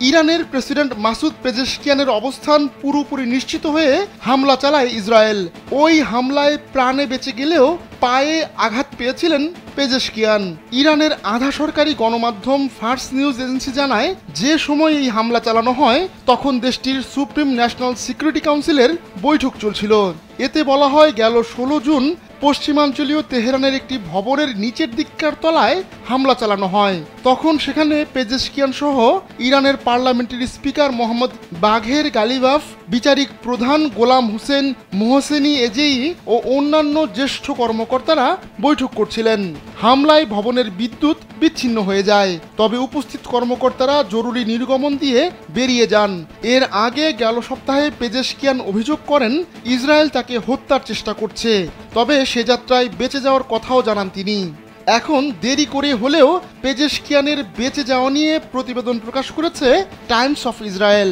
ইরানের president Masoud পেজেশকিয়ানের অবস্থান পুরোপুরি নিশ্চিত হয়ে হামলা চালায় ইসরায়েল। ওই হামলায় প্রাণে বেঁচে গেলেও পায়ে আঘাত পেয়েছিলেন পেজেশকিয়ান। ইরানের আধা সরকারি গণমাধ্যম ফার্স নিউজ এজেন্সি জানায়, যে সময় এই হামলা চালানো হয় তখন দেশটির সুপ্রিম ন্যাশনাল সিকিউরিটি কাউন্সিলের বৈঠক চলছিল। এতে বলা হয়, গেল 16 জুন পশ্চিমাঞ্চলীয় তেহরানের একটি ভবনের নিচের দিককার তলায় হামলা চালানো হয়। তখন সেখানে পেজেশকিয়ান সহ ইরানের পার্লামেন্টের স্পিকার মোহাম্মদ বাঘের গালিবাফ, বিচারিক প্রধান গোলাম হোসেন মোহসেনি এজেই ও অন্যান্য জ্যেষ্ঠ কর্মকর্তারা বৈঠক করছিলেন। হামলায় ভবনের বিদ্যুৎ বিচ্ছিন্ন হয়ে যায়, তবে উপস্থিত কর্মকর্তারা জরুরি নির্গমন দিয়ে বেরিয়ে যান। এর আগে গেল সপ্তাহে পেজেশকিয়ান অভিযোগ করেন ইসরায়েল তাকে হত্যার চেষ্টা করছে, তবে সে যাত্রায় বেঁচে যাওয়ার কথাও জানান তিনি। এখন দেরি করে হলেও পেজেশকিয়ানের বেঁচে যাওয়া নিয়ে প্রতিবেদন প্রকাশ করেছে টাইমস অফ ইসরায়েল।